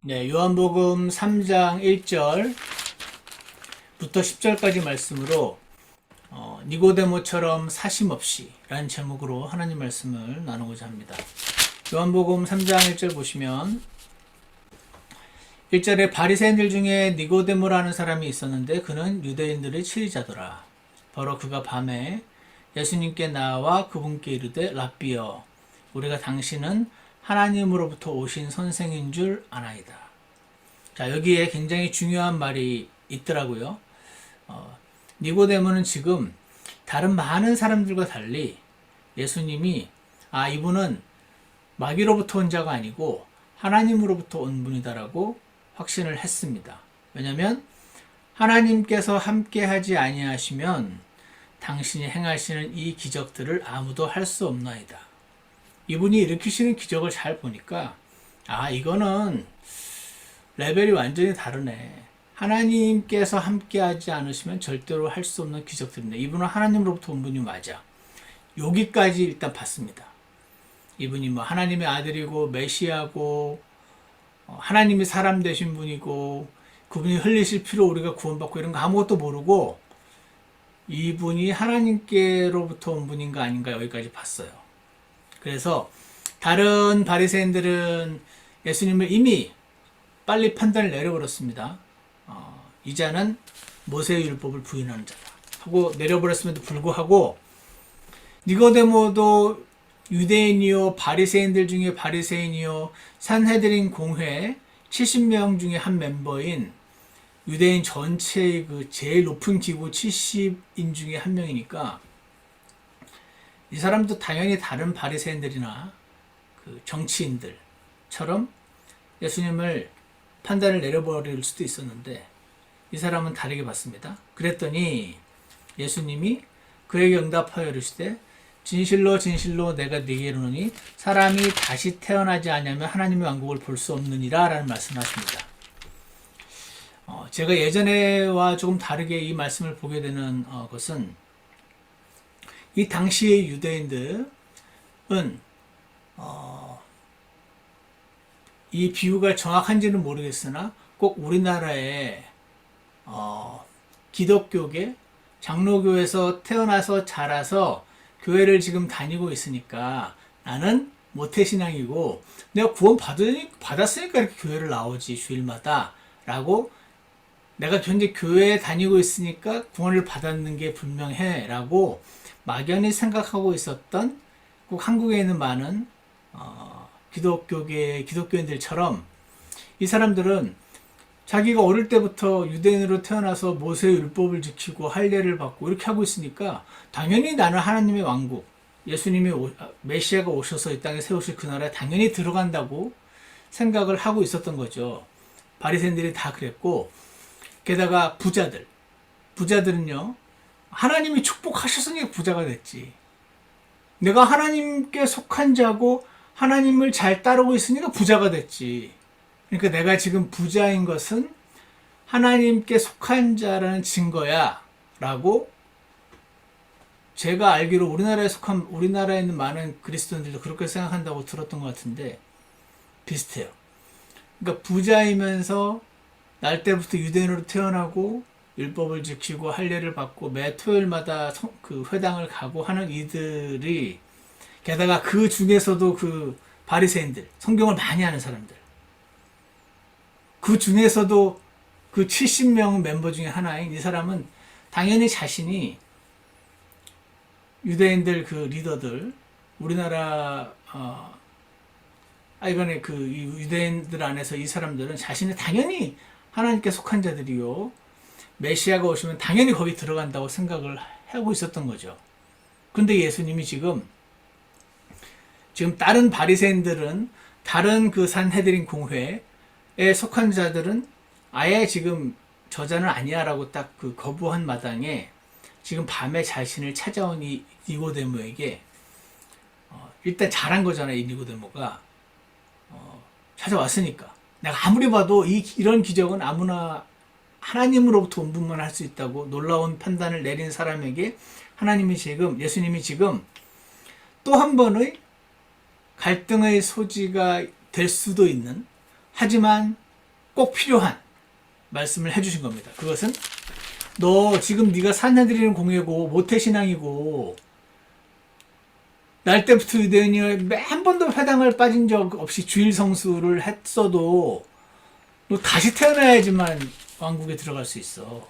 네, 요한복음 3장 1절부터 10절까지 말씀으로 니고데모처럼 사심없이 라는 제목으로 하나님 말씀을 나누고자 합니다. 요한복음 3장 1절 보시면 1절에 바리새인들 중에 니고데모라는 사람이 있었는데 그는 유대인들의 치리자더라. 바로 그가 밤에 예수님께 나와 그분께 이르되 랍비여 우리가 당신은 하나님으로부터 오신 선생인 줄 아나이다. 자, 여기에 굉장히 중요한 말이 있더라고요. 니고데모는 지금 다른 많은 사람들과 달리 예수님이 이분은 마귀로부터 온 자가 아니고 하나님으로부터 온 분이다라고 확신을 했습니다. 왜냐하면 하나님께서 함께하지 아니하시면 당신이 행하시는 이 기적들을 아무도 할 수 없나이다. 이분이 일으키시는 기적을 잘 보니까 이거는 레벨이 완전히 다르네. 하나님께서 함께하지 않으시면 절대로 할 수 없는 기적들이네. 이분은 하나님으로부터 온 분이 맞아. 여기까지 일단 봤습니다. 이분이 하나님의 아들이고 메시아고 하나님이 사람 되신 분이고 그분이 흘리실 피로 우리가 구원받고 이런 거 아무것도 모르고 이분이 하나님께로부터 온 분인가 아닌가 여기까지 봤어요. 그래서 다른 바리새인들은 예수님을 이미 빨리 판단을 내려버렸습니다. 이 자는 모세의 율법을 부인하는 자다 하고 내려버렸음에도 불구하고 니고데모도 유대인이요 바리새인들 중에 바리새인이요 산헤드린 공회 70명 중에 한 멤버인 유대인 전체의 그 제일 높은 기구 70인 중에 한 명이니까 이 사람도 당연히 다른 바리새인들이나 그 정치인들처럼 예수님을 판단을 내려버릴 수도 있었는데 이 사람은 다르게 봤습니다. 그랬더니 예수님이 그에게 응답하여 이르시되 진실로 진실로 내가 네게 이르노니 사람이 다시 태어나지 않으면 하나님의 왕국을 볼 수 없느니라 라는 말씀하십니다. 제가 예전에와 조금 다르게 이 말씀을 보게 되는 것은 이 당시의 유대인들은 이 비유가 정확한지는 모르겠으나 꼭 우리나라의 기독교계 장로교에서 태어나서 자라서 교회를 지금 다니고 있으니까 나는 모태신앙이고 내가 구원 받았으니까 이렇게 교회를 나오지 주일마다 라고 내가 현재 교회에 다니고 있으니까 구원을 받았는 게 분명해 라고 막연히 생각하고 있었던 꼭 한국에 있는 많은 기독교인들처럼 이 사람들은 자기가 어릴 때부터 유대인으로 태어나서 모세의 율법을 지키고 할례를 받고 이렇게 하고 있으니까 당연히 나는 하나님의 왕국, 예수님이 메시아가 오셔서 이 땅에 세우실 그 나라에 당연히 들어간다고 생각을 하고 있었던 거죠. 바리새인들이 다 그랬고 게다가 부자들은요 하나님이 축복하셨으니까 부자가 됐지. 내가 하나님께 속한 자고 하나님을 잘 따르고 있으니까 부자가 됐지. 그러니까 내가 지금 부자인 것은 하나님께 속한 자라는 증거야 라고 제가 알기로 우리나라에 있는 많은 그리스도인들도 그렇게 생각한다고 들었던 것 같은데 비슷해요. 그러니까 부자이면서 날 때부터 유대인으로 태어나고 율법을 지키고 할례를 받고 매 토요일마다 그 회당을 가고 하는 이들이 게다가 그 중에서도 그 바리새인들 성경을 많이 아는 사람들 그 중에서도 그 70명 멤버 중에 하나인 이 사람은 당연히 자신이 유대인들 그 리더들 우리나라 이번에 그 유대인들 안에서 이 사람들은 자신이 당연히 하나님께 속한 자들이요 메시아가 오시면 당연히 거기 들어간다고 생각을 하고 있었던 거죠. 근데 예수님이 지금 다른 바리새인들은 다른 그 산헤드린 공회에 속한 자들은 아예 지금 저자는 아니야라고 딱 그 거부한 마당에 지금 밤에 자신을 찾아온 이 니고데모에게 일단 잘한 거잖아요. 이 니고데모가 찾아왔으니까 내가 아무리 봐도 이런 기적은 아무나 하나님으로부터 온 분만 할 수 있다고 놀라운 판단을 내린 사람에게 예수님이 지금 또 한 번의 갈등의 소지가 될 수도 있는 하지만 꼭 필요한 말씀을 해주신 겁니다. 그것은 너 지금 네가 사내들이는 공예고 모태신앙이고 날 때부터 유대인이 한 번도 회당을 빠진 적 없이 주일 성수를 했어도 너 다시 태어나야지만 왕국에 들어갈 수 있어.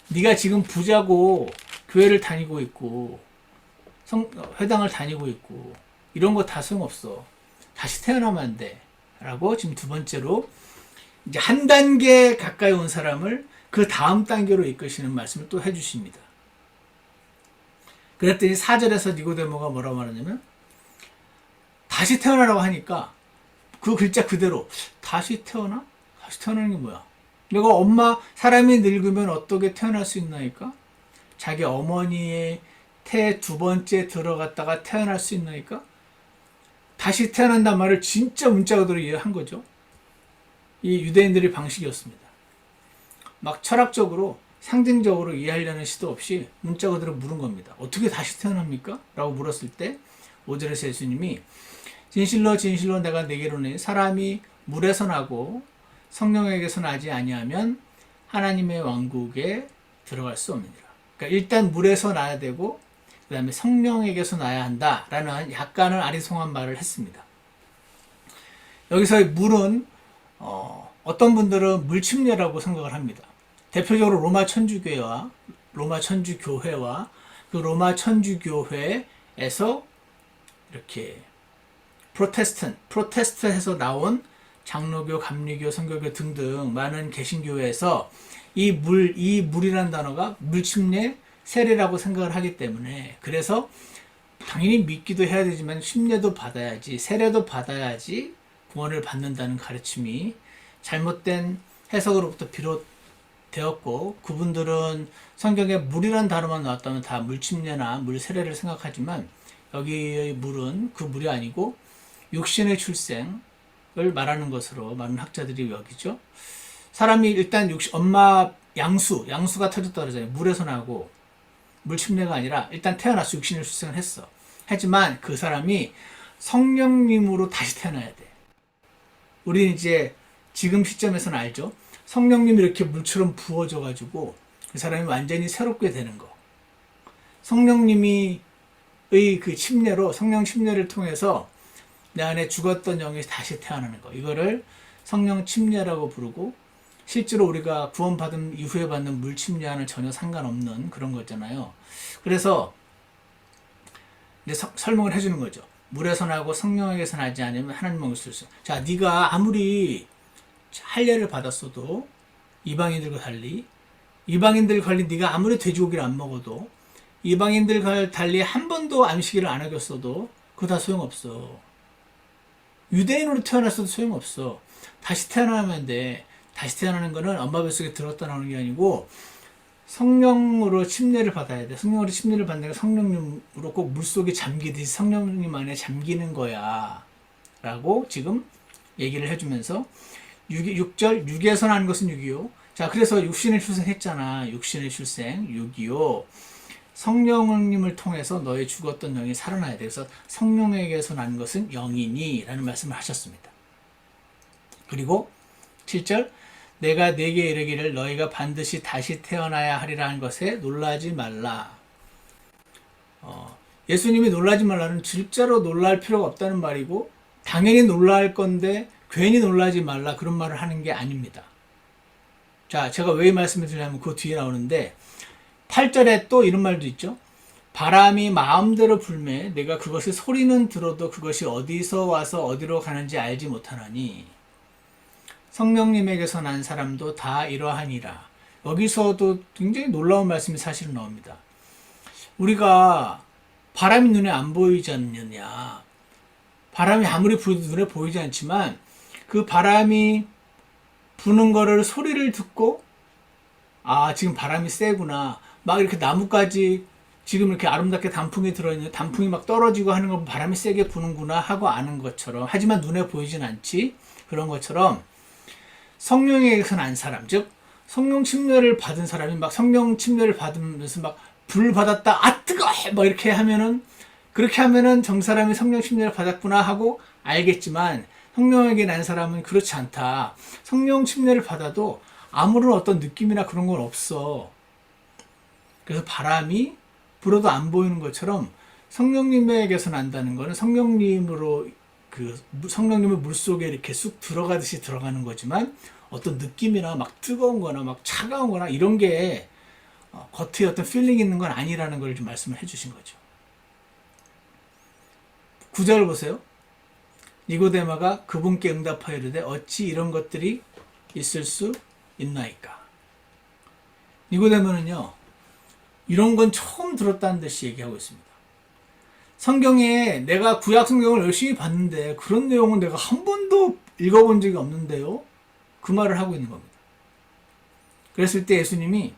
네가 지금 부자고 교회를 다니고 있고 회당을 다니고 있고 이런 거 다 소용없어. 다시 태어나면 안 돼. 라고 지금 두 번째로 이제 한 단계 가까이 온 사람을 그 다음 단계로 이끄시는 말씀을 또 해주십니다. 그랬더니 4절에서 니고데모가 뭐라고 말하냐면 다시 태어나라고 하니까 그 글자 그대로 다시 태어나? 다시 태어나는 게 뭐야? 내가 사람이 늙으면 어떻게 태어날 수 있나이까? 자기 어머니의 태 두 번째 들어갔다가 태어날 수 있나이까? 다시 태어난단 말을 진짜 문자 그대로 이해한 거죠. 이 유대인들의 방식이었습니다. 막 철학적으로 상징적으로 이해하려는 시도 없이 문자 그대로 물은 겁니다. 어떻게 다시 태어납니까? 라고 물었을 때 5절에서 예수님이 진실로 진실로 내가 네게로 이르노니 사람이 물에서 나고 성령에게서 나지 아니하면 하나님의 왕국에 들어갈 수 없느니라. 그러니까 일단 물에서 나야 되고 그 다음에 성령에게서 나야 한다라는 약간은 아리송한 말을 했습니다. 여기서의 물은 어떤 분들은 물침례라고 생각을 합니다. 대표적으로 로마 천주교회와 그 로마 천주교회에서 이렇게 프로테스트에서 나온 장로교, 감리교, 선교교 등등 많은 개신교회에서 이 물이라는 단어가 물침례, 세례라고 생각을 하기 때문에 그래서 당연히 믿기도 해야 되지만 침례도 받아야지, 세례도 받아야지 구원을 받는다는 가르침이 잘못된 해석으로부터 비롯되었고 그분들은 성경에 물이라는 단어만 나왔다면 다 물침례나 물세례를 생각하지만 여기의 물은 그 물이 아니고 육신의 출생을 말하는 것으로 많은 학자들이 여기죠. 사람이 일단 엄마 양수가 터졌다 그러잖아요. 물에서 나고 물침례가 아니라 일단 태어나서 육신의 출생을 했어. 하지만 그 사람이 성령님으로 다시 태어나야 돼. 우리는 이제 지금 시점에서는 알죠. 성령님이 이렇게 물처럼 부어져 가지고 그 사람이 완전히 새롭게 되는 거. 성령님이 그 침례로 성령 침례를 통해서 내 안에 죽었던 영이 다시 태어나는 거. 이거를 성령 침례라고 부르고 실제로 우리가 구원받은 이후에 받는 물 침례와는 전혀 상관없는 그런 거잖아요. 그래서 이제 설명을 해주는 거죠. 물에서 나고 성령에게서 나지 않으면 하나님 왕국을 수. 자, 네가 아무리 할례를 받았어도 이방인들과 달리 네가 아무리 돼지고기를 안 먹어도 이방인들과 달리 한 번도 안식일을 안 어겼어도 그거 다 소용없어. 유대인으로 태어났어도 소용없어. 다시 태어나면 돼. 다시 태어나는 거는 엄마 뱃속에 들었다 나오는 게 아니고 성령으로 침례를 받아야 돼. 성령으로 침례를 받는 게 성령님으로 꼭 물속에 잠기듯이 성령님 안에 잠기는 거야. 라고 지금 얘기를 해주면서 6절, 육에서 난 것은 6이요. 자, 그래서 육신의 출생했잖아. 육신의 출생, 6이요. 성령님을 통해서 너의 죽었던 영이 살아나야 돼. 그래서 성령에게서 난 것은 영이니 라는 말씀을 하셨습니다. 그리고 7절, 내가 네게 이르기를 너희가 반드시 다시 태어나야 하리라 한 것에 놀라지 말라. 예수님이 놀라지 말라는 진짜로 놀랄 필요가 없다는 말이고 당연히 놀랄 건데 괜히 놀라지 말라 그런 말을 하는 게 아닙니다. 자, 제가 왜 이 말씀을 드리냐면 그 뒤에 나오는데 8절에 또 이런 말도 있죠. 바람이 마음대로 불매 내가 그것의 소리는 들어도 그것이 어디서 와서 어디로 가는지 알지 못하나니 성령님에게서 난 사람도 다 이러하니라. 여기서도 굉장히 놀라운 말씀이 사실은 나옵니다. 우리가 바람이 눈에 안 보이지 않느냐. 바람이 아무리 불어도 눈에 보이지 않지만 그 바람이 부는 거를 소리를 듣고 아, 지금 바람이 세구나. 막 이렇게 나뭇가지 지금 이렇게 아름답게 단풍이 들어있는 단풍이 막 떨어지고 하는 거 바람이 세게 부는구나 하고 아는 것처럼 하지만 눈에 보이진 않지. 그런 것처럼 성령에게서 난 사람, 즉 성령 침례를 받은 사람이 막 성령 침례를 받으면서 막 불 받았다, 아 뜨거, 뭐 이렇게 하면은 그렇게 하면은 정 사람이 성령 침례를 받았구나 하고 알겠지만 성령에게 난 사람은 그렇지 않다. 성령 침례를 받아도 아무런 어떤 느낌이나 그런 건 없어. 그래서 바람이 불어도 안 보이는 것처럼 성령님에게서 난다는 거는 성령님으로 성령님의 물속에 이렇게 쑥 들어가듯이 들어가는 거지만 어떤 느낌이나 막 뜨거운 거나 막 차가운 거나 이런 게 겉에 어떤 필링이 있는 건 아니라는 걸 좀 말씀을 해 주신 거죠. 9절 보세요. 니고데마가 그분께 응답하여 이르되 어찌 이런 것들이 있을 수 있나이까. 니고데마는요, 이런 건 처음 들었다는 듯이 얘기하고 있습니다. 성경에 내가 구약 성경을 열심히 봤는데 그런 내용은 내가 한 번도 읽어본 적이 없는데요. 그 말을 하고 있는 겁니다. 그랬을 때 예수님이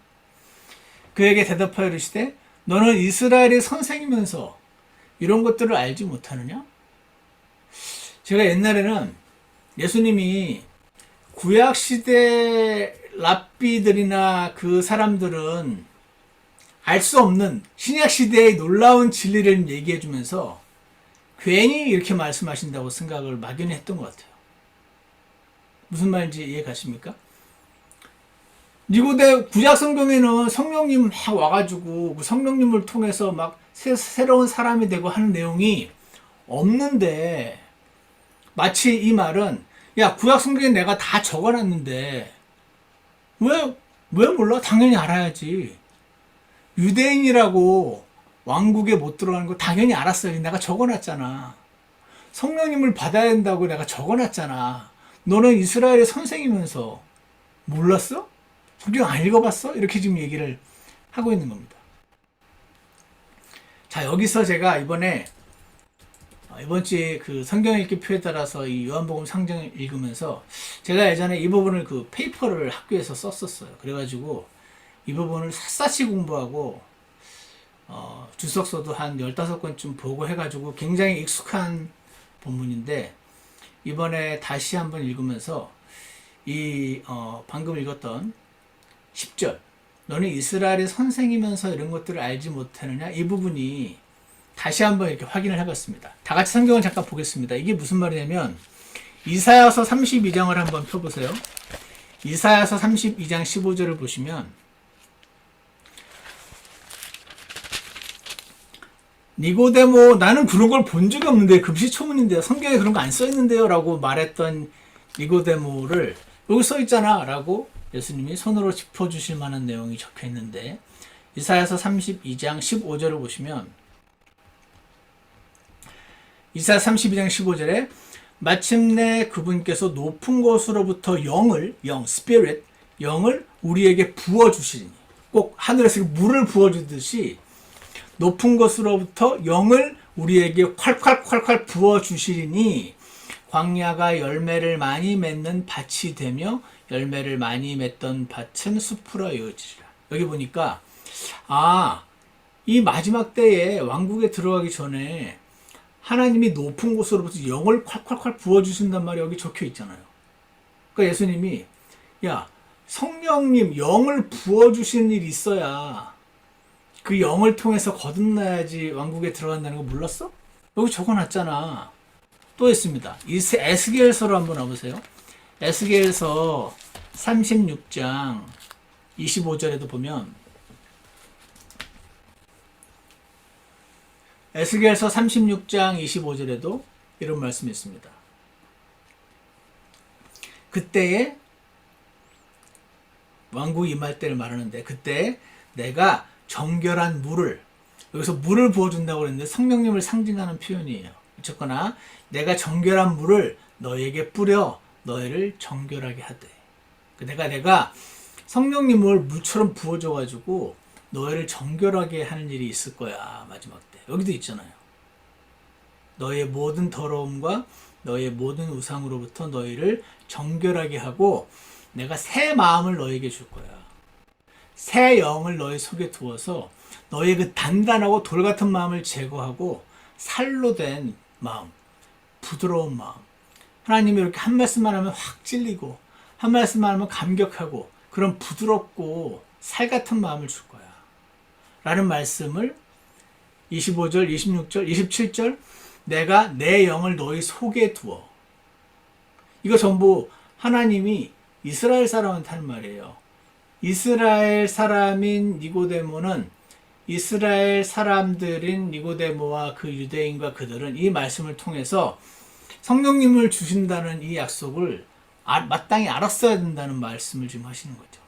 그에게 대답하여 이르시되 너는 이스라엘의 선생이면서 이런 것들을 알지 못하느냐? 제가 옛날에는 예수님이 구약시대 랍비들이나 그 사람들은 알 수 없는 신약시대의 놀라운 진리를 얘기해 주면서 괜히 이렇게 말씀하신다고 생각을 막연히 했던 것 같아요. 무슨 말인지 이해 가십니까? 니고데 구약 성경에는 성령님 막 와가지고 그 성령님을 통해서 막 새로운 사람이 되고 하는 내용이 없는데 마치 이 말은 야 구약 성경에 내가 다 적어놨는데 왜 몰라? 당연히 알아야지. 유대인이라고 왕국에 못 들어가는 거 당연히 알았어요. 내가 적어놨잖아. 성령님을 받아야 된다고 내가 적어놨잖아. 너는 이스라엘의 선생이면서 몰랐어? 성경 안 읽어봤어? 이렇게 지금 얘기를 하고 있는 겁니다. 자, 여기서 제가 이번 주에 그 성경 읽기 표에 따라서 이 요한복음 상징을 읽으면서 제가 예전에 이 부분을 그 페이퍼를 학교에서 썼었어요. 그래가지고 이 부분을 샅샅이 공부하고 주석서도 한 15권쯤 보고 해가지고 굉장히 익숙한 본문인데 이번에 다시 한번 읽으면서 방금 읽었던 10절 너는 이스라엘의 선생이면서 이런 것들을 알지 못하느냐 이 부분이 다시 한번 이렇게 확인을 해봤습니다. 다 같이 성경을 잠깐 보겠습니다. 이게 무슨 말이냐면 이사야서 32장을 한번 펴보세요. 이사야서 32장 15절을 보시면 니고데모 나는 그런 걸 본 적이 없는데 금시초문인데요. 성경에 그런 거 안 써있는데요 라고 말했던 니고데모를 여기 써있잖아 라고 예수님이 손으로 짚어주실 만한 내용이 적혀있는데 이사야서 32장 15절을 보시면 이사야 32장 15절에 마침내 그분께서 높은 곳으로부터 스피릿, 영을 우리에게 부어주시니 꼭 하늘에서 물을 부어주듯이 높은 곳으로부터 영을 우리에게 콸콸콸콸 부어주시리니 광야가 열매를 많이 맺는 밭이 되며 열매를 많이 맺던 밭은 숲으로 이어지리라. 여기 보니까 이 마지막 때에 왕국에 들어가기 전에 하나님이 높은 곳으로부터 영을 콸콸콸 부어주신단 말이 여기 적혀 있잖아요. 그러니까 예수님이 성령님 영을 부어주시는 일이 있어야 그 영을 통해서 거듭나야지 왕국에 들어간다는 거 몰랐어? 여기 적어놨잖아. 또 있습니다. 에스겔서로 한번 와보세요. 에스겔서 36장 25절에도 보면 에스겔서 36장 25절에도 이런 말씀이 있습니다. 그때에 왕국이 임할 때를 말하는데 그때 내가 정결한 물을 여기서 물을 부어준다고 그랬는데 성령님을 상징하는 표현이에요. 어쨌거나 내가 정결한 물을 너에게 뿌려 너희를 정결하게 하되 내가 성령님을 물처럼 부어줘가지고 너희를 정결하게 하는 일이 있을 거야. 마지막 때 여기도 있잖아요. 너의 모든 더러움과 너의 모든 우상으로부터 너희를 정결하게 하고 내가 새 마음을 너에게 줄 거야. 새 영을 너희 속에 두어서 너의 그 단단하고 돌 같은 마음을 제거하고 살로 된 마음, 부드러운 마음. 하나님이 이렇게 한 말씀만 하면 확 찔리고 한 말씀만 하면 감격하고 그런 부드럽고 살 같은 마음을 줄 거야. 라는 말씀을 25절, 26절, 27절 내가 내 영을 너희 속에 두어 이거 전부 하나님이 이스라엘 사람한테 하는 말이에요. 이스라엘 사람인 니고데모는 이스라엘 사람들인 니고데모와 그 유대인과 그들은 이 말씀을 통해서 성령님을 주신다는 이 약속을 마땅히 알았어야 된다는 말씀을 지금 하시는 거죠.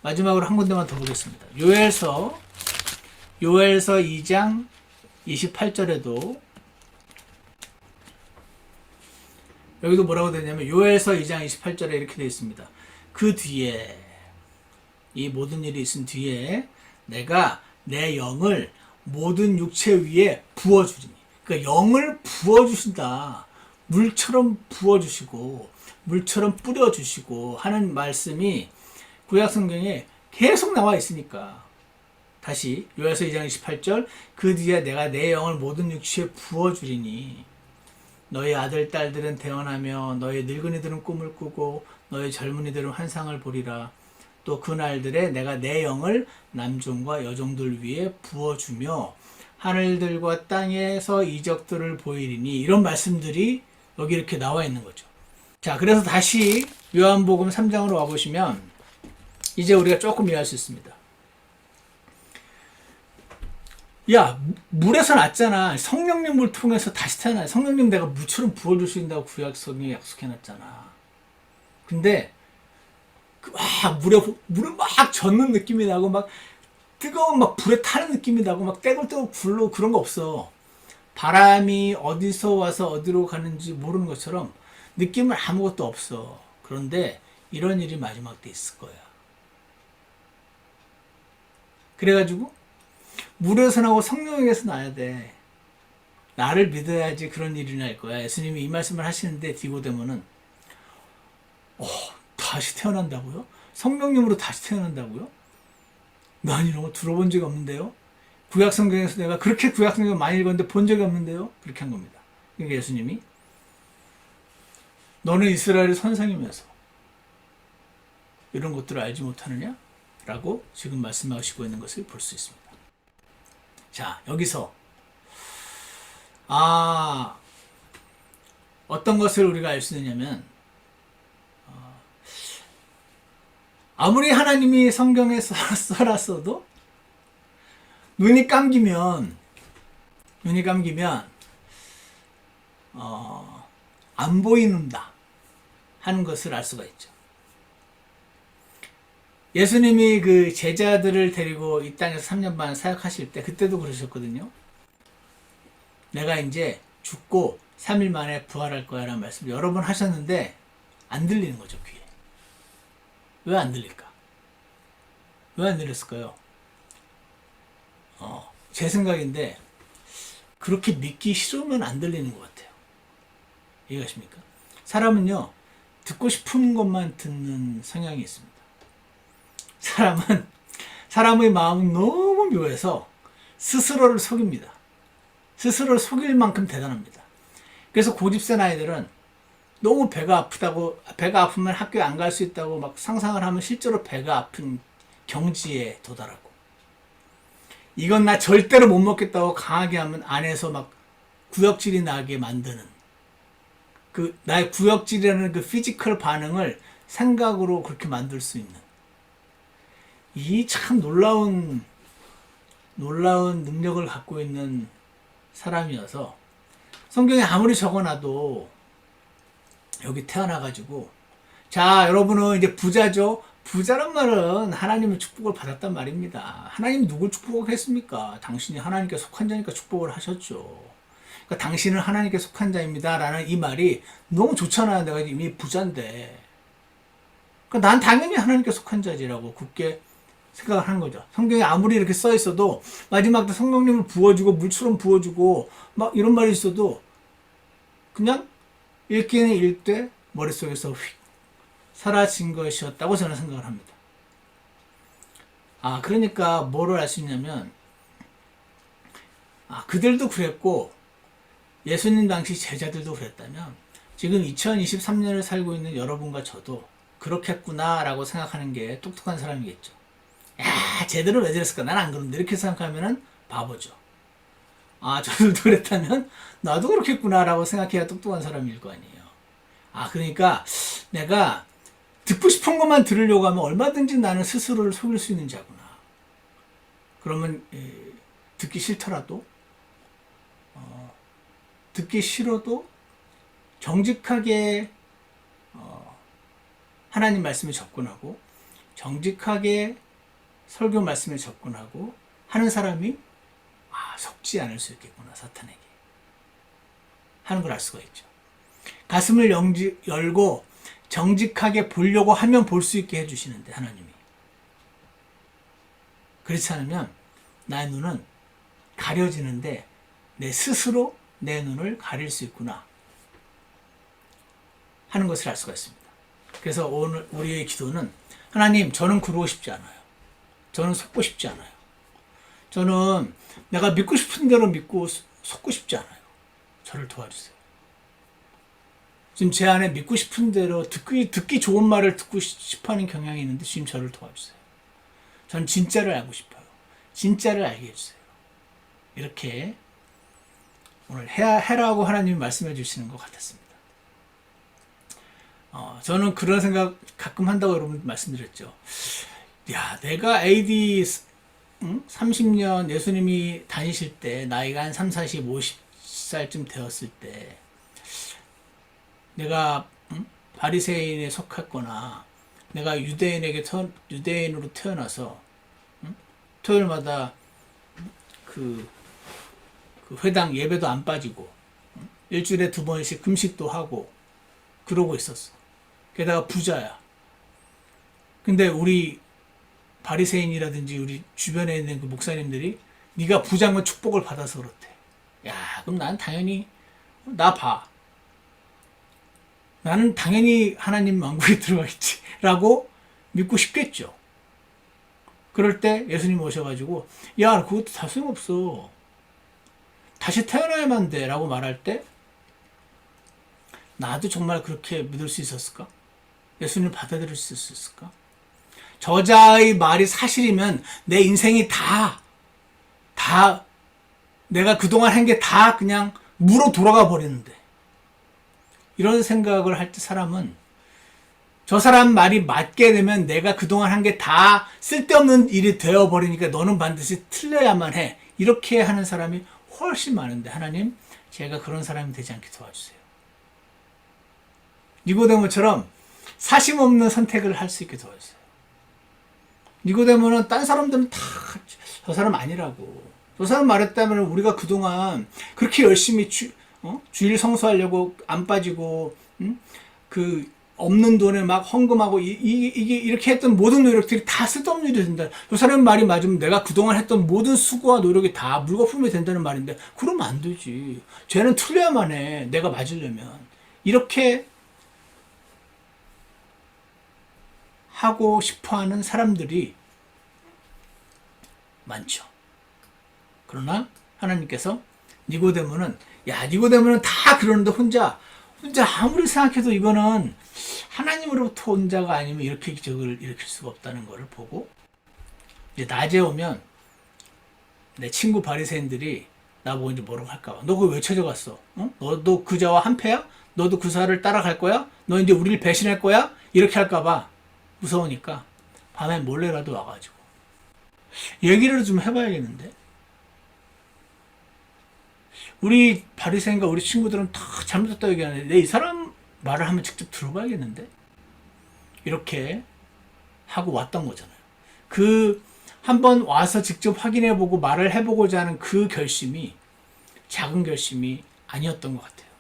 마지막으로 한 군데만 더 보겠습니다. 요엘서 2장 28절에도 여기도 뭐라고 되냐면 요엘서 2장 28절에 이렇게 되어 있습니다. 그 뒤에 이 모든 일이 있은 뒤에 내가 내 영을 모든 육체 위에 부어주리니. 그러니까 영을 부어주신다. 물처럼 부어주시고 물처럼 뿌려주시고 하는 말씀이 구약성경에 계속 나와 있으니까. 다시 요엘서 2장 28절 그 뒤에 내가 내 영을 모든 육체에 부어주리니 너희 아들 딸들은 태어나며 너희 늙은이들은 꿈을 꾸고 너희 젊은이들은 환상을 보리라. 또 그 날들에 내가 내 영을 남종과 여종들 위에 부어주며 하늘들과 땅에서 이적들을 보이리니. 이런 말씀들이 여기 이렇게 나와 있는 거죠. 자, 그래서 다시 요한복음 3장으로 와보시면 이제 우리가 조금 이해할 수 있습니다. 야, 물에서 났잖아. 성령님을 통해서 다시 태어나요. 성령님 내가 물처럼 부어주신다고 구약성경에 약속해놨잖아. 근데 물에 막 젖는 느낌이 나고 막 뜨거운 막 불에 타는 느낌이 나고 막 떼굴떼굴 굴러 그런 거 없어. 바람이 어디서 와서 어디로 가는지 모르는 것처럼 느낌은 아무것도 없어. 그런데 이런 일이 마지막 때 있을 거야. 그래가지고 물에서 나고 성령에게서 나야 돼. 나를 믿어야지 그런 일이 날 거야. 예수님이 이 말씀을 하시는데 디고데모는 다시 태어난다고요? 성령님으로 다시 태어난다고요? 난 이런 거 들어본 적이 없는데요. 구약성경에서 내가 그렇게 구약성경을 많이 읽었는데 본 적이 없는데요. 그렇게 한 겁니다. 그러니까 예수님이 너는 이스라엘의 선생이면서 이런 것들을 알지 못하느냐? 라고 지금 말씀하시고 있는 것을 볼 수 있습니다. 자, 여기서 어떤 것을 우리가 알 수 있느냐면 아무리 하나님이 성경에 써놨어도 눈이 감기면 안 보이는다 하는 것을 알 수가 있죠. 예수님이 그 제자들을 데리고 이 땅에서 3년 반 사역하실 때 그때도 그러셨거든요. 내가 이제 죽고 3일 만에 부활할 거야 라는 말씀을 여러 번 하셨는데 안 들리는 거죠, 귀에. 왜 안 들릴까? 왜 안 들렸을까요? 제 생각인데 그렇게 믿기 싫으면 안 들리는 것 같아요. 이해가십니까? 사람은요, 듣고 싶은 것만 듣는 성향이 있습니다. 사람의 마음은 너무 묘해서 스스로를 속입니다. 스스로를 속일 만큼 대단합니다. 그래서 고집센 아이들은 너무 배가 아프면 학교에 안 갈 수 있다고 막 상상을 하면 실제로 배가 아픈 경지에 도달하고, 이건 나 절대로 못 먹겠다고 강하게 하면 안에서 막 구역질이 나게 만드는, 그 나의 구역질이라는 그 피지컬 반응을 생각으로 그렇게 만들 수 있는, 이 참 놀라운 능력을 갖고 있는 사람이어서 성경에 아무리 적어놔도 여기 태어나가지고, 자, 여러분은 이제 부자죠? 부자란 말은 하나님의 축복을 받았단 말입니다. 하나님 누굴 축복했습니까? 당신이 하나님께 속한 자니까 축복을 하셨죠. 그러니까 당신은 하나님께 속한 자입니다 라는 이 말이 너무 좋잖아요. 내가 이미 부자인데. 그러니까 난 당연히 하나님께 속한 자지라고 굳게 생각을 하는 거죠. 성경에 아무리 이렇게 써 있어도 마지막 때 성령님을 부어주고 물처럼 부어주고 막 이런 말이 있어도 그냥 읽기는 읽되 머릿속에서 휙 사라진 것이었다고 저는 생각을 합니다. 그러니까 뭐를 알 수 있냐면, 그들도 그랬고 예수님 당시 제자들도 그랬다면 지금 2023년을 살고 있는 여러분과 저도 그렇겠구나 라고 생각하는 게 똑똑한 사람이겠죠. 야, 쟤들은 왜 저랬을까? 난 안 그런데. 이렇게 생각하면 바보죠. 저들도 그랬다면 나도 그렇겠구나 라고 생각해야 똑똑한 사람일 거 아니에요. 그러니까 내가 듣고 싶은 것만 들으려고 하면 얼마든지 나는 스스로를 속일 수 있는 자구나. 그러면 듣기 싫더라도 듣기 싫어도 정직하게 하나님 말씀에 접근하고 정직하게 설교 말씀에 접근하고 하는 사람이 속지 않을 수 있겠구나, 사탄에게 하는 걸 알 수가 있죠. 가슴을 열고 정직하게 보려고 하면 볼 수 있게 해주시는데, 하나님이. 그렇지 않으면 나의 눈은 가려지는데 내 스스로 내 눈을 가릴 수 있구나 하는 것을 알 수가 있습니다. 그래서 오늘 우리의 기도는, 하나님, 저는 그러고 싶지 않아요. 저는 속고 싶지 않아요. 저는 내가 믿고 싶은 대로 믿고 속고 싶지 않아요. 저를 도와주세요. 지금 제 안에 믿고 싶은 대로 듣기 좋은 말을 듣고 싶어하는 경향이 있는데 지금 저를 도와주세요. 전 진짜를 알고 싶어요. 진짜를 알게 해주세요. 이렇게 오늘 해라고 하나님이 말씀해 주시는 것 같았습니다. 저는 그런 생각 가끔 한다고 여러분 말씀드렸죠. 내가 AD 30년 예수님이 다니실 때 나이가 한 3, 40, 50살쯤 되었을 때 내가 바리새인에 속했거나 내가 유대인으로 태어나서 토요일마다 그 회당 예배도 안 빠지고 일주일에 2번씩 금식도 하고 그러고 있었어. 게다가 부자야. 근데 우리 바리새인이라든지 우리 주변에 있는 그 목사님들이 네가 부자인 건 축복을 받아서 그렇대. 그럼 난 당연히 나 봐. 나는 당연히 하나님 왕국에 들어가겠지 라고 믿고 싶겠죠. 그럴 때 예수님 오셔가지고 그것도 다 소용없어. 다시 태어나야만 돼 라고 말할 때 나도 정말 그렇게 믿을 수 있었을까? 예수님을 받아들일 수 있었을까? 저자의 말이 사실이면 내 인생이 다 내가 그동안 한 게 다 그냥 무로 돌아가 버리는데, 이런 생각을 할 때 사람은 저 사람 말이 맞게 되면 내가 그동안 한 게 다 쓸데없는 일이 되어버리니까 너는 반드시 틀려야만 해. 이렇게 하는 사람이 훨씬 많은데, 하나님, 제가 그런 사람이 되지 않게 도와주세요. 니고데모처럼 사심 없는 선택을 할 수 있게 도와주세요. 니고데모는 딴 사람들은 다 저 사람 아니라고. 저 사람 말했다면 우리가 그동안 그렇게 열심히 주일 성수하려고 안 빠지고 그 없는 돈에 막 헌금하고 이게 이렇게 했던 모든 노력들이 다 쓸데없는 일이 된다. 저 사람 말이 맞으면 내가 그동안 했던 모든 수고와 노력이 다 물거품이 된다는 말인데, 그러면 안 되지. 쟤는 틀려야만 해. 내가 맞으려면. 이렇게 하고 싶어하는 사람들이 많죠. 그러나 하나님께서 니고데모는 다 그러는데 혼자 아무리 생각해도 이거는 하나님으로부터 온 자가 아니면 이렇게 기적을 일으킬 수가 없다는 것을 보고, 이제 낮에 오면 내 친구 바리새인들이 나보고 이제 뭐라고 할까봐, 너 그거 왜 찾아갔어? 너도 그 자와 한패야? 너도 그 사를 따라갈 거야? 너 이제 우리를 배신할 거야? 이렇게 할까봐 무서우니까 밤에 몰래라도 와가지고 얘기를 좀 해봐야겠는데. 우리 바리새인과 우리 친구들은 다 잘못했다 얘기하는데 이 사람 말을 한번 직접 들어봐야겠는데. 이렇게 하고 왔던 거잖아요. 그 한번 와서 직접 확인해보고 말을 해보고자 하는 그 결심이 작은 결심이 아니었던 것 같아요.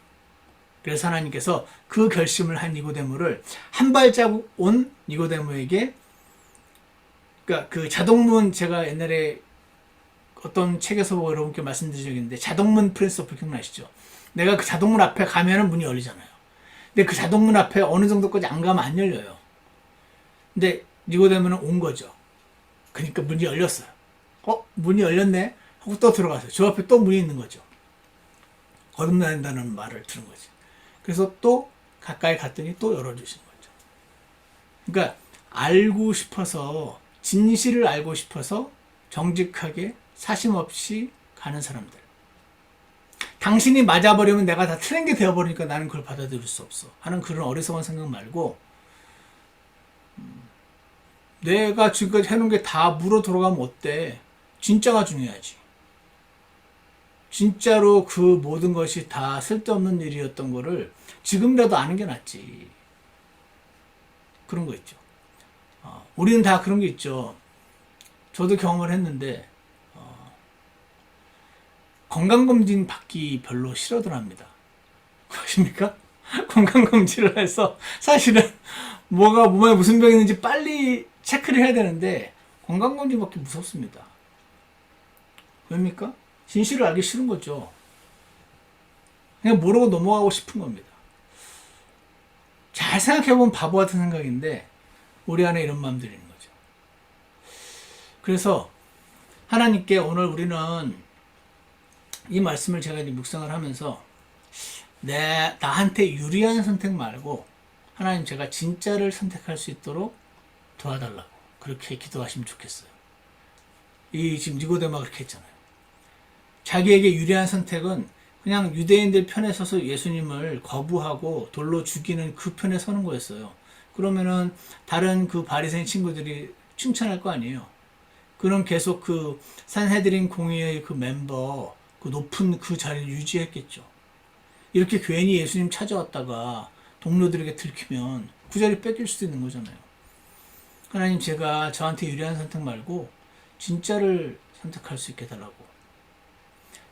그래서 하나님께서 그 결심을 한 니고데모를 한 발자국 온 니고데모에게, 그러니까 그 자동문, 제가 옛날에 어떤 책에서 여러분께 말씀드린 적이 있는데, 자동문 프린시플 기억나시죠? 내가 그 자동문 앞에 가면은 문이 열리잖아요. 근데 그 자동문 앞에 어느 정도까지 안 가면 안 열려요. 근데 니고데모는 온 거죠. 그러니까 문이 열렸어요. 문이 열렸네 하고 또 들어갔어요. 저 앞에 또 문이 있는 거죠. 거듭난다는 말을 들은 거지. 그래서 또 가까이 갔더니 또 열어주신 거죠. 그러니까 알고 싶어서, 진실을 알고 싶어서 정직하게 사심 없이 가는 사람들. 당신이 맞아버리면 내가 다 틀린 게 되어버리니까 나는 그걸 받아들일 수 없어 하는 그런 어리석은 생각 말고, 내가 지금까지 해놓은 게 다 물어 들어가면 어때? 진짜가 중요하지. 진짜로 그 모든 것이 다 쓸데없는 일이었던 거를 지금이라도 아는 게 낫지. 그런 거 있죠. 우리는 다 그런 게 있죠. 저도 경험을 했는데, 건강검진 받기 별로 싫어더랍니다. 그러십니까? 건강검진을 해서 사실은 뭐가 몸에 무슨 병이 있는지 빨리 체크를 해야 되는데, 건강검진 받기 무섭습니다. 왜입니까? 진실을 알기 싫은 거죠. 그냥 모르고 넘어가고 싶은 겁니다. 잘 생각해보면 바보 같은 생각인데 우리 안에 이런 마음들이 있는 거죠. 그래서 하나님께 오늘 우리는 이 말씀을 제가 이제 묵상을 하면서 나한테 유리한 선택 말고 하나님 제가 진짜를 선택할 수 있도록 도와달라고 그렇게 기도하시면 좋겠어요. 지금 니고데모가 그렇게 했잖아요. 자기에게 유리한 선택은 그냥 유대인들 편에 서서 예수님을 거부하고 돌로 죽이는 그 편에 서는 거였어요. 그러면은 다른 그 바리새인 친구들이 칭찬할 거 아니에요. 그럼 계속 그 산헤드린 공의의 그 멤버, 그 높은 그 자리를 유지했겠죠. 이렇게 괜히 예수님 찾아왔다가 동료들에게 들키면 그 자리 뺏길 수도 있는 거잖아요. 하나님 제가 저한테 유리한 선택 말고 진짜를 선택할 수 있게 해달라고.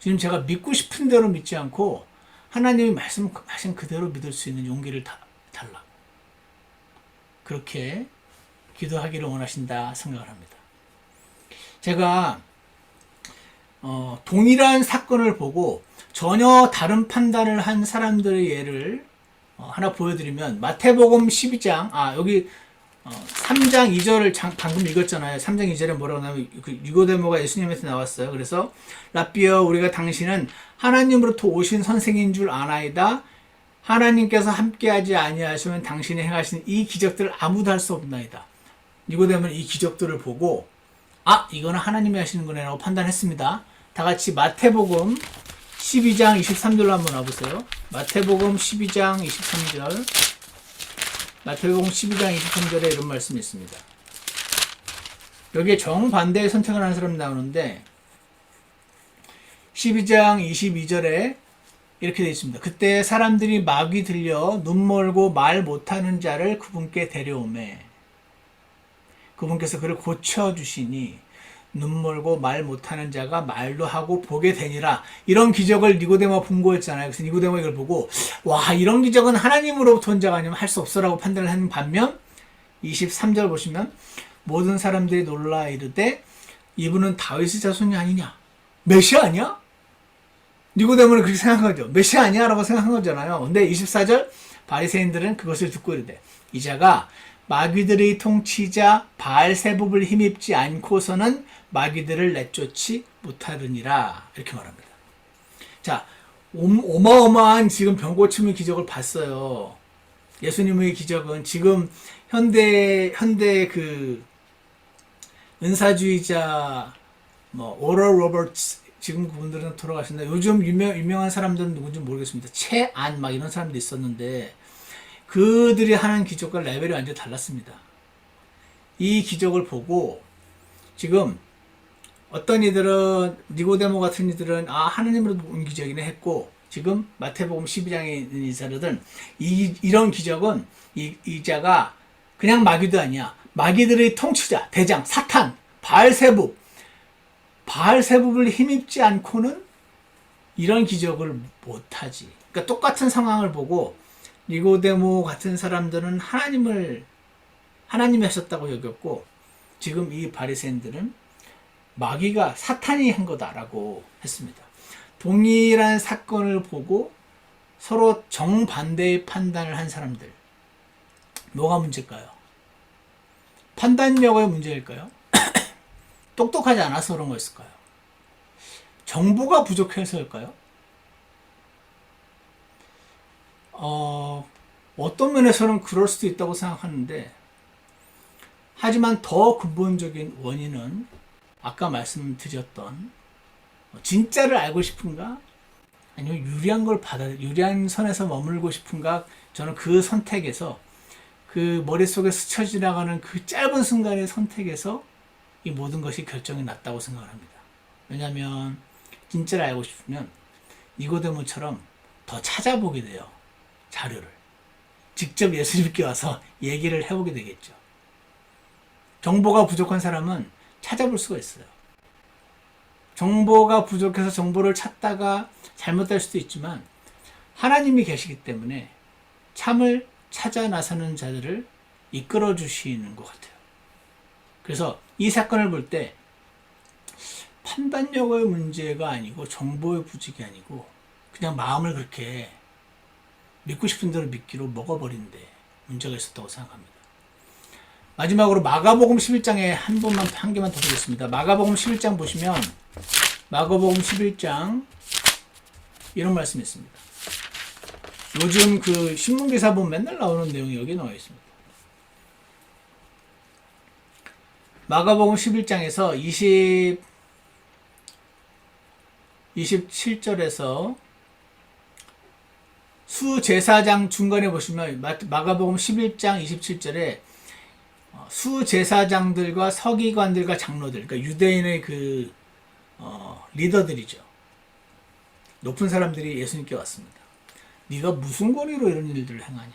지금 제가 믿고 싶은 대로 믿지 않고 하나님이 말씀하신 그대로 믿을 수 있는 용기를 달라고. 그렇게 기도하기를 원하신다 생각을 합니다. 제가 동일한 사건을 보고 전혀 다른 판단을 한 사람들의 예를 하나 보여드리면 마태복음 12장 여기 3장 2절을 방금 읽었잖아요. 3장 2절에 뭐라고 하냐면 니고데모가 예수님한테 나왔어요. 그래서 라삐여 우리가 당신은 하나님으로부터 오신 선생인 줄 아나이다. 하나님께서 함께하지 아니하시면 당신이 행하신 이 기적들을 아무도 할 수 없나이다. 니고데모는 이 기적들을 보고 이거는 하나님이 하시는 거네라고 판단했습니다. 다 같이 마태복음 12장 23절로 한번 와보세요. 마태복음 12장 23절. 마태복음 12장 23절에 이런 말씀이 있습니다. 여기에 정반대의 선택을 하는 사람이 나오는데 12장 22절에 이렇게 되어 있습니다. 그때 사람들이 마귀 들려 눈 멀고 말 못하는 자를 그분께 데려오매 그분께서 그를 고쳐주시니 눈 멀고 말 못하는 자가 말도 하고 보게 되니라. 이런 기적을 니고데모가 본 거였잖아요. 그래서 니고데모가 이걸 보고 이런 기적은 하나님으로부터 온 자가 아니면 할 수 없어라고 판단을 하는 반면 23절 보시면 모든 사람들이 놀라 이르되 이분은 다윗의 자손이 아니냐? 메시아 아니야? 니고데모는 그렇게 생각한 거죠. 메시아 아니야? 라고 생각한 거잖아요. 근데 24절 바리새인들은 그것을 듣고 이르되 이 자가 마귀들의 통치자 바알세붑을 힘입지 않고서는 마귀들을 내쫓지 못하느니라 이렇게 말합니다. 자, 어마어마한 지금 병고침의 기적을 봤어요. 예수님의 기적은 지금 현대 그 은사주의자 오럴 로버츠 지금 그분들은 돌아가셨는데 요즘 유명한 사람들은 누군지 모르겠습니다. 최안 이런 사람도 있었는데 그들이 하는 기적과 레벨이 완전히 달랐습니다. 이 기적을 보고 지금 어떤 이들은 니고데모 같은 이들은 하나님으로 온 기적이네 했고 지금 마태복음 12장에 있는 이 사람들은 이런 기적은 이 자가 그냥 마귀도 아니야. 마귀들의 통치자, 대장, 사탄, 바알세붑을 힘입지 않고는 이런 기적을 못하지. 그러니까 똑같은 상황을 보고 니고데모 같은 사람들은 하나님이 하셨다고 여겼고 지금 이 바리새인들은 마귀가 사탄이 한 거다라고 했습니다. 동일한 사건을 보고 서로 정반대의 판단을 한 사람들. 뭐가 문제일까요? 판단력의 문제일까요? 똑똑하지 않아서 그런 거였을까요? 정보가 부족해서일까요? 어떤 면에서는 그럴 수도 있다고 생각하는데 하지만 더 근본적인 원인은 아까 말씀드렸던 진짜를 알고 싶은가? 아니면 유리한 선에서 머물고 싶은가? 저는 그 선택에서, 그 머릿속에 스쳐 지나가는 그 짧은 순간의 선택에서 이 모든 것이 결정이 났다고 생각을 합니다. 왜냐하면 진짜를 알고 싶으면 니고데모처럼 더 찾아보게 돼요. 자료를. 직접 예수님께 와서 얘기를 해보게 되겠죠. 정보가 부족한 사람은 찾아볼 수가 있어요. 정보가 부족해서 정보를 찾다가 잘못될 수도 있지만 하나님이 계시기 때문에 참을 찾아 나서는 자들을 이끌어 주시는 것 같아요. 그래서 이 사건을 볼 때 판단력의 문제가 아니고 정보의 부족이 아니고 그냥 마음을 그렇게 믿고 싶은 대로 믿기로 먹어버린 데 문제가 있었다고 생각합니다. 마지막으로 마가복음 11장에 한 개만 더 보겠습니다. 마가복음 11장 보시면 마가복음 11장 이런 말씀이 있습니다. 요즘 그 신문기사 보면 맨날 나오는 내용이 여기 나와 있습니다. 마가복음 11장에서 27절에서 수제사장 중간에 보시면 마가복음 11장 27절에 수제사장들과 서기관들과 장로들, 그러니까 유대인의 그 리더들이죠. 높은 사람들이 예수님께 왔습니다. 네가 무슨 권위로 이런 일들을 행하냐?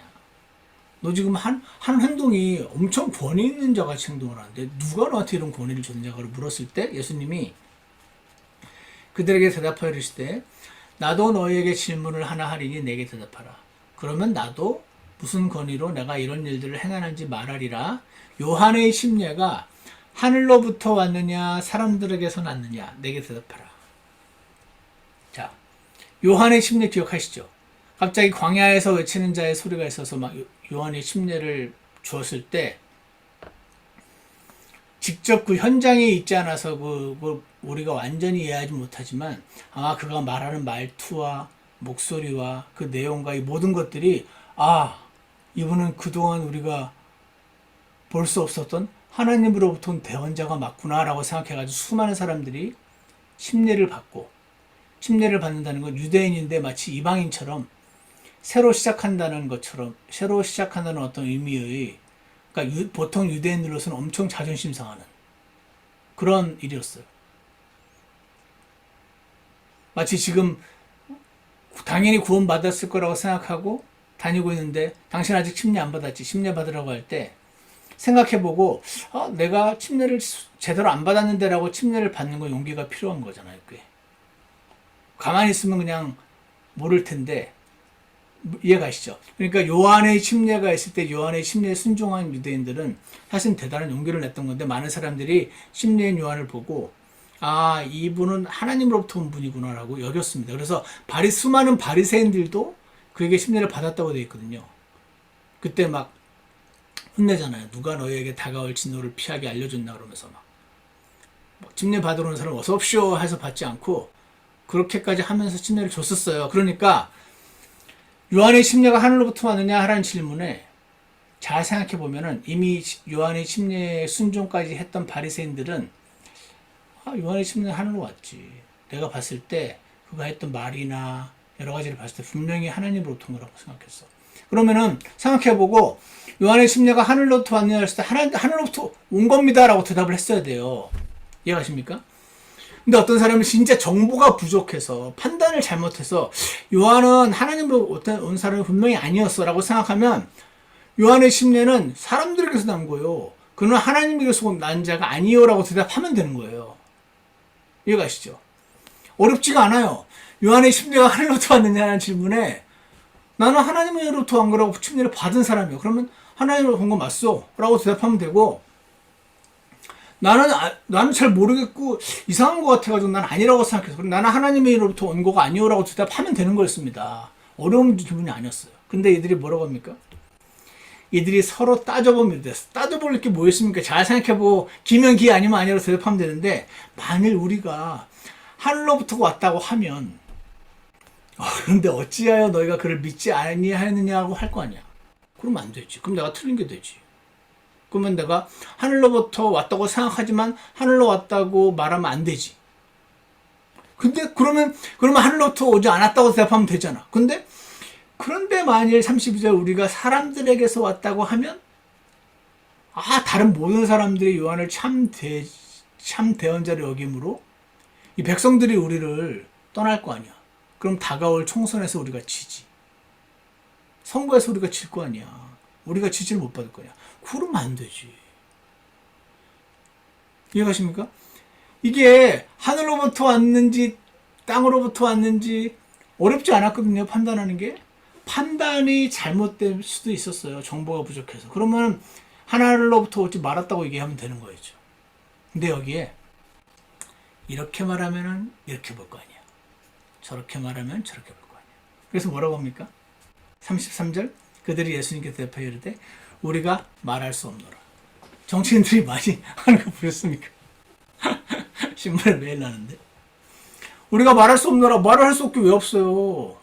너 지금 한 행동이 엄청 권위 있는 자 같이 행동을 하는데 누가 너한테 이런 권위를 줬냐고 물었을 때 예수님이 그들에게 대답하여 이르시되 나도 너희에게 질문을 하나 하리니 내게 대답하라. 그러면 나도 무슨 권위로 내가 이런 일들을 행하는지 말하리라. 요한의 심례가 하늘로부터 왔느냐 사람들에게서 났느냐 내게 대답하라. 자, 요한의 심례 기억하시죠? 갑자기 광야에서 외치는 자의 소리가 있어서 막 요한의 심례를 주었을 때 직접 그 현장에 있지 않아서 우리가 완전히 이해하지 못하지만 아마 그가 말하는 말투와 목소리와 그 내용과 이 모든 것들이 이분은 그동안 우리가 볼 수 없었던 하나님으로부터 온 대언자가 맞구나 라고 생각해가지고 수많은 사람들이 침례를 받는다는 건 유대인인데 마치 이방인처럼 새로 시작한다는 어떤 의미의, 그러니까 보통 유대인들로서는 엄청 자존심 상하는 그런 일이었어요. 마치 지금 당연히 구원받았을 거라고 생각하고 다니고 있는데 당신 아직 침례 안 받았지? 침례 받으라고 할 때 생각해보고 내가 침례를 제대로 안 받았는데 라고 침례를 받는 건 용기가 필요한 거잖아요. 꽤. 가만히 있으면 그냥 모를 텐데 이해가시죠? 그러니까 요한의 침례가 있을 때 요한의 침례에 순종한 유대인들은 사실 대단한 용기를 냈던 건데 많은 사람들이 침례인 요한을 보고 이분은 하나님으로부터 온 분이구나 라고 여겼습니다. 그래서 수많은 바리새인들도 그에게 침례를 받았다고 되어 있거든요. 그때 막 혼내잖아요. 누가 너희에게 다가올 진노를 피하게 알려줬나 그러면서 막 침례 받으러 오는 사람 어서 옵시오 해서 받지 않고 그렇게까지 하면서 침례를 줬었어요. 그러니까 요한의 침례가 하늘로부터 왔느냐 하라는 질문에 잘 생각해 보면은 이미 요한의 침례에 순종까지 했던 바리새인들은 요한의 침례는 하늘로 왔지. 내가 봤을 때 그가 했던 말이나 여러 가지를 봤을 때 분명히 하나님으로부터 온 거라고 생각했어. 그러면은 생각해보고 요한의 침례가 하늘로부터 왔느냐 했을 때 하늘로부터 온 겁니다 라고 대답을 했어야 돼요. 이해가십니까? 근데 어떤 사람은 진짜 정보가 부족해서 판단을 잘못해서 요한은 하나님으로 온 사람이 분명히 아니었어 라고 생각하면 요한의 침례는 사람들에게서 난 거예요. 그는 하나님에게서 난 자가 아니요 라고 대답하면 되는 거예요. 이해가시죠? 어렵지가 않아요. 요한의 침례가 하늘로부터 왔느냐는 질문에 나는 하나님으로부터 온 거라고 침례를 받은 사람이에요. 그러면 하나님으로부터 온 거 맞소 라고 대답하면 되고 나는 잘 모르겠고 이상한 것 같아가지고 난 아니라고 생각해서 그럼 나는 하나님으로부터 온 거가 아니오라고 대답하면 되는 거였습니다. 어려운 질문이 아니었어요. 근데 이들이 뭐라고 합니까? 이들이 서로 따져보면 됐어. 따져볼 게 뭐였습니까? 잘 생각해보고 기면 기 아니면 아니라고 대답하면 되는데 만일 우리가 하늘로부터 왔다고 하면 그런데 어찌하여 너희가 그를 믿지 아니하였느냐고 할 거 아니야. 그러면 안 되지. 그럼 내가 틀린 게 되지. 그러면 내가 하늘로부터 왔다고 생각하지만 하늘로 왔다고 말하면 안 되지. 근데 그러면 하늘로부터 오지 않았다고 대답하면 되잖아. 그런데 만일 32절 우리가 사람들에게서 왔다고 하면 다른 모든 사람들이 요한을 참 대언자로 여김으로 이 백성들이 우리를 떠날 거 아니야. 그럼 다가올 총선에서 우리가 지지. 선거에서 우리가 질 거 아니야. 우리가 지지를 못 받을 거냐. 그러면 안 되지. 이해가십니까? 이게 하늘로부터 왔는지 땅으로부터 왔는지 어렵지 않았거든요. 판단하는 게. 판단이 잘못될 수도 있었어요. 정보가 부족해서. 그러면 하늘로부터 오지 말았다고 얘기하면 되는 거였죠. 근데 여기에 이렇게 말하면은 이렇게 볼 거 아니야. 저렇게 말하면 저렇게 볼 거 아니야. 그래서 뭐라고 합니까? 33절 그들이 예수님께 대답하여 이르되 우리가 말할 수 없노라. 정치인들이 많이 하는 거 보셨습니까? 신문에 매일 나는데 우리가 말할 수 없노라. 말을 할 수 없게 왜 없어요?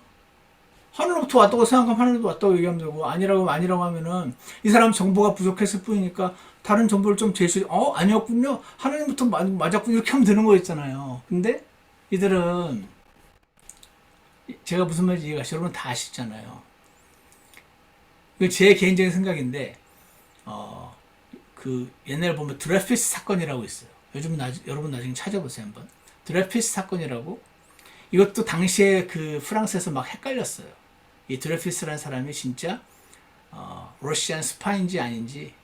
하늘로부터 왔다고 생각하면 하늘로부터 왔다고 얘기하면 되고 아니라고 하면은 이 사람 정보가 부족했을 뿐이니까 다른 정보를 좀 제시해 아니었군요. 하나님부터 맞았군요. 이렇게 하면 되는 거였잖아요. 근데 이들은 제가 무슨 말인지 이해가시죠? 여러분 다 아시잖아요. 제 개인적인 생각인데 그 옛날에 보면 드레피스 사건이라고 있어요. 요즘 여러분 나중에 찾아보세요 한번. 드레피스 사건이라고. 이것도 당시에 그 프랑스에서 막 헷갈렸어요. 이 드레피스라는 사람이 진짜 러시안 스파인지 아닌지,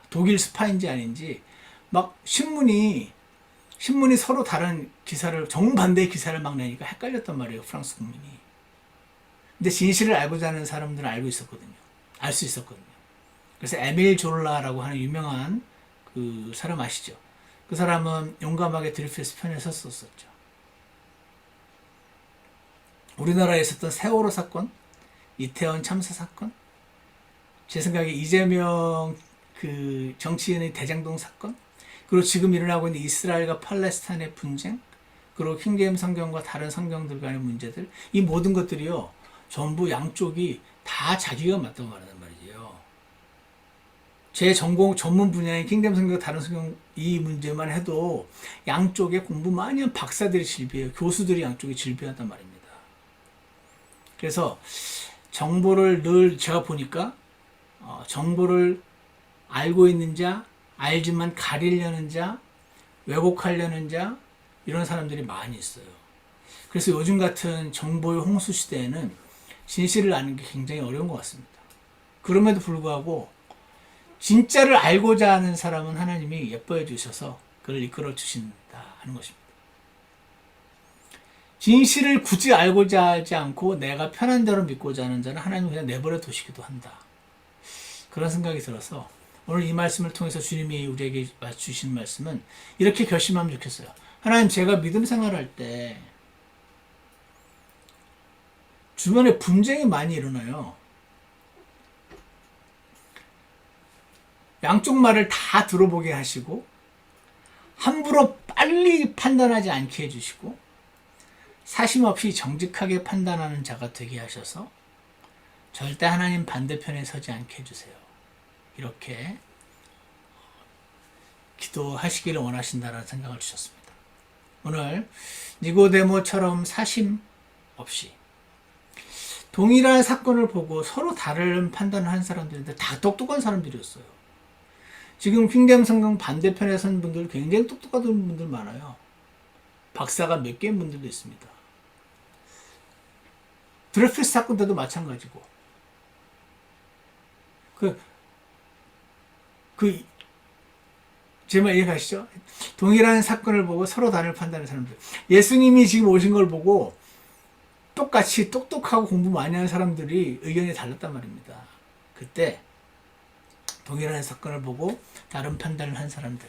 독일 스파인지 아닌지 막 신문이 서로 다른 기사를 정반대의 기사를 막 내니까 헷갈렸단 말이에요. 프랑스 국민이. 근데 진실을 알고자 하는 사람들은 알고 있었거든요. 알 수 있었거든요. 그래서 에밀 졸라라고 하는 유명한 그 사람 아시죠? 그 사람은 용감하게 드레피스 편에 섰었죠. 우리나라에 있었던 세월호 사건, 이태원 참사 사건, 제 생각에 이재명 그 정치인의 대장동 사건, 그리고 지금 일어나고 있는 이스라엘과 팔레스타인의 분쟁, 그리고 킹제임스 성경과 다른 성경들 간의 문제들, 이 모든 것들이요 전부 양쪽이 다 자기가 맞다고 말하는 말이에요. 제 전문 분야인 킹제임스 성경과 다른 성경 이 문제만 해도 양쪽에 공부 많이 한 박사들이 질비해요. 교수들이 양쪽에 질비하단 말입니다. 그래서 정보를 늘 제가 보니까 정보를 알고 있는 자, 알지만 가리려는 자, 왜곡하려는 자 이런 사람들이 많이 있어요. 그래서 요즘 같은 정보의 홍수 시대에는 진실을 아는 게 굉장히 어려운 것 같습니다. 그럼에도 불구하고 진짜를 알고자 하는 사람은 하나님이 예뻐해 주셔서 그를 이끌어 주신다 하는 것입니다. 진실을 굳이 알고자 하지 않고 내가 편한 대로 믿고자 하는 자는 하나님은 그냥 내버려 두시기도 한다. 그런 생각이 들어서 오늘 이 말씀을 통해서 주님이 우리에게 주신 말씀은 이렇게 결심하면 좋겠어요. 하나님, 제가 믿음 생활할 때 주변에 분쟁이 많이 일어나요. 양쪽 말을 다 들어보게 하시고 함부로 빨리 판단하지 않게 해주시고 사심 없이 정직하게 판단하는 자가 되게 하셔서 절대 하나님 반대편에 서지 않게 해주세요. 이렇게 기도하시기를 원하신다는 생각을 주셨습니다. 오늘 니고데모처럼 사심 없이 동일한 사건을 보고 서로 다른 판단을 한 사람들인데 다 똑똑한 사람들이었어요. 지금 킹덤 성경 반대편에 선 분들 굉장히 똑똑한 분들 많아요. 박사가 몇 개인 분들도 있습니다. 드레피스 사건 때도 마찬가지고 제 말 이해가시죠? 동일한 사건을 보고 서로 다른 판단하는 사람들. 예수님이 지금 오신 걸 보고 똑같이 똑똑하고 공부 많이 하는 사람들이 의견이 달랐단 말입니다. 그때 동일한 사건을 보고 다른 판단을 한 사람들.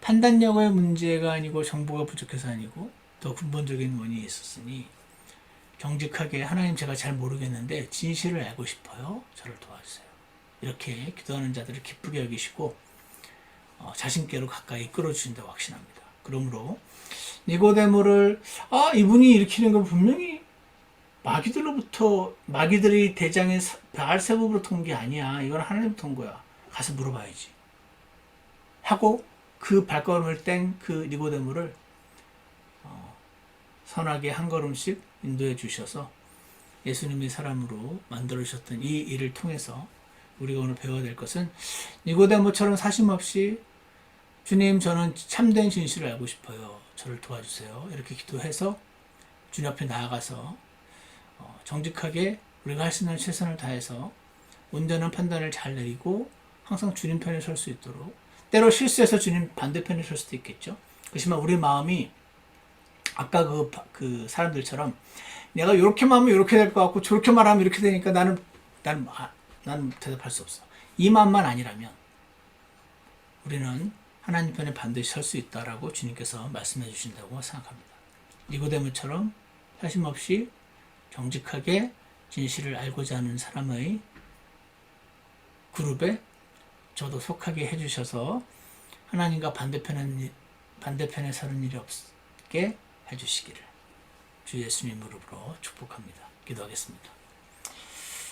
판단력의 문제가 아니고 정보가 부족해서 아니고 더 근본적인 원인이 있었으니 정직하게 하나님, 제가 잘 모르겠는데 진실을 알고 싶어요. 저를 도와주세요. 이렇게 기도하는 자들을 기쁘게 여기시고 자신께로 가까이 이끌어주신다고 확신합니다. 그러므로 니고데모를 이분이 일으키는 건 분명히 마귀들이 대장인 바알세부로부터 온 게 아니야. 이건 하나님부터 온 거야. 가서 물어봐야지 하고 그 발걸음을 뗀 그 니고데모를 선하게 한 걸음씩 인도해 주셔서 예수님이 사람으로 만들어 주셨던 이 일을 통해서 우리가 오늘 배워야 될 것은 니고데모처럼 사심없이 주님, 저는 참된 진실을 알고 싶어요. 저를 도와주세요. 이렇게 기도해서 주님 앞에 나아가서 정직하게 우리가 할 수 있는 최선을 다해서 온전한 판단을 잘 내리고 항상 주님 편에 설 수 있도록, 때로 실수해서 주님 반대편에 설 수도 있겠죠. 그렇지만 우리 마음이 아까 그 사람들처럼 내가 이렇게 말하면 이렇게 될 것 같고 저렇게 말하면 이렇게 되니까 나는 대답할 수 없어. 이 마음만 아니라면 우리는 하나님 편에 반드시 설 수 있다라고 주님께서 말씀해 주신다고 생각합니다. 니고데모처럼 사심없이 정직하게 진실을 알고자 하는 사람의 그룹에 저도 속하게 해주셔서 하나님과 반대편에 서는 일이 없게 해주시기를 주 예수님 무릎으로 축복합니다. 기도하겠습니다.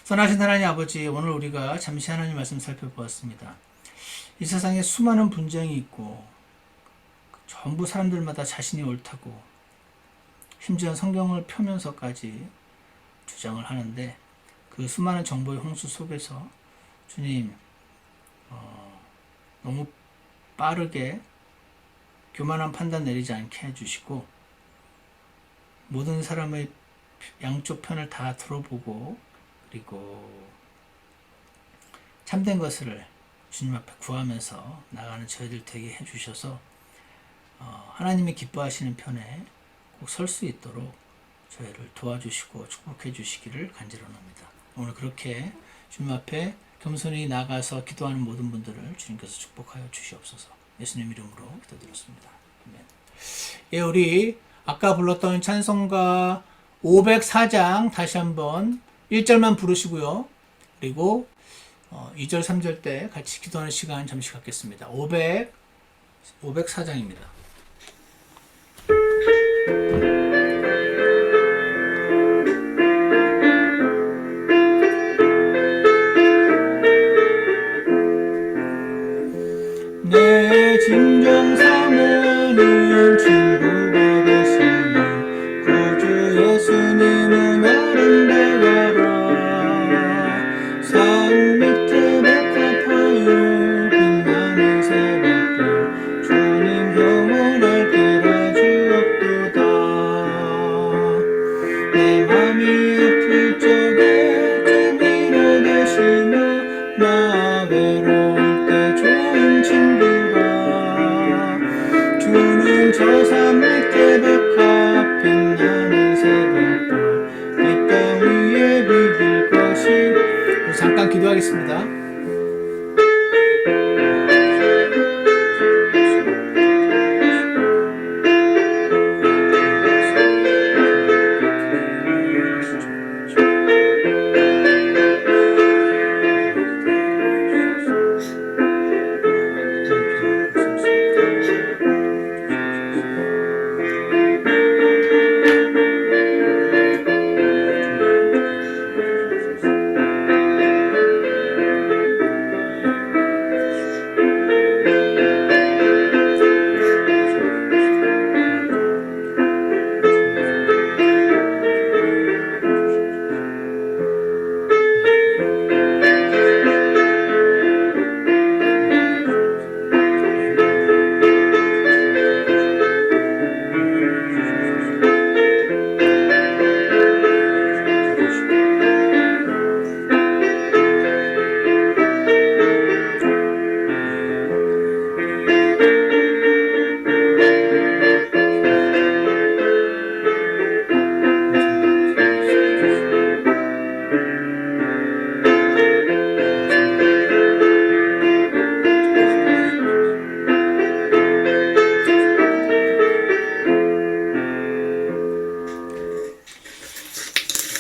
선하신 하나님 아버지, 오늘 우리가 잠시 하나님 말씀 살펴보았습니다. 이 세상에 수많은 분쟁이 있고 전부 사람들마다 자신이 옳다고 심지어 성경을 펴면서까지 주장을 하는데, 그 수많은 정보의 홍수 속에서 주님 너무 빠르게 교만한 판단 내리지 않게 해주시고 모든 사람의 양쪽 편을 다 들어보고 그리고 참된 것을 주님 앞에 구하면서 나가는 저희들 되게 해주셔서 하나님이 기뻐하시는 편에 꼭 설 수 있도록 저희를 도와주시고 축복해 주시기를 간절합니다. 오늘 그렇게 주님 앞에 겸손히 나가서 기도하는 모든 분들을 주님께서 축복하여 주시옵소서. 예수님 이름으로 기도드렸습니다. 아멘. 예, 우리 아까 불렀던 찬송가 504장 다시 한번 1절만 부르시고요. 그리고 2절, 3절 때 같이 기도하는 시간 잠시 갖겠습니다. 504장입니다. 내 진정 사모는 친구가 되시는 구주 예수님은 아름다워라. 산 밑에 백합하여 빛나는 새벽별 주님 영원할 때라 주옵도다. 내 맘이 아플 적에 주 밀어내시며 나 외로울 때 좋은 친구라. 주는 저 산 밑에 백합 빛나는 새벽별 이 땅 위에 비길 것이. 잠깐 기도하겠습니다.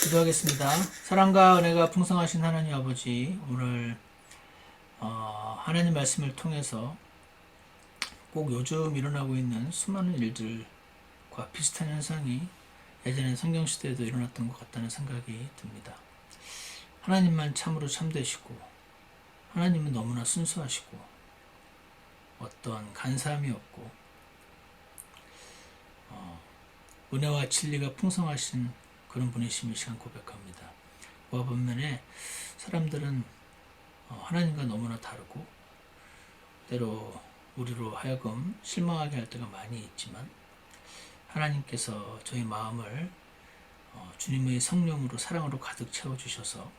기도하겠습니다. 사랑과 은혜가 풍성하신 하나님 아버지, 오늘 하나님 말씀을 통해서 꼭 요즘 일어나고 있는 수많은 일들과 비슷한 현상이 예전에 성경시대에도 일어났던 것 같다는 생각이 듭니다. 하나님만 참으로 참되시고 하나님은 너무나 순수하시고 어떤 간사함이 없고 은혜와 진리가 풍성하신 그런 분이심을 시간 고백합니다. 그와 반면에 사람들은 하나님과 너무나 다르고 때로 우리로 하여금 실망하게 할 때가 많이 있지만 하나님께서 저희 마음을 주님의 성령으로 사랑으로 가득 채워주셔서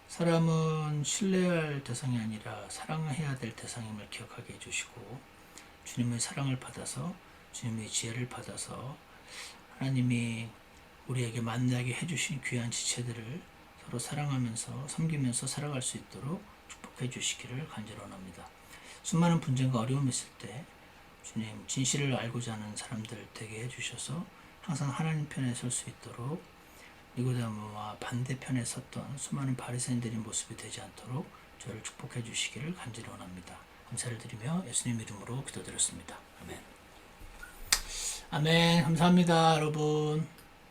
사람은 신뢰할 대상이 아니라 사랑해야 될 대상임을 기억하게 해주시고 주님의 사랑을 받아서 주님의 지혜를 받아서 하나님이 우리에게 만나게 해주신 귀한 지체들을 서로 사랑하면서 섬기면서 살아갈 수 있도록 축복해 주시기를 간절히 원합니다. 수많은 분쟁과 어려움이 있을 때 주님 진실을 알고자 하는 사람들 되게 해주셔서 항상 하나님 편에 설 수 있도록 니고데모와 반대편에 섰던 수많은 바리새인들의 모습이 되지 않도록 저를 축복해 주시기를 간절히 원합니다. 감사를 드리며 예수님 이름으로 기도드렸습니다. 아멘. 아멘. 감사합니다, 여러분.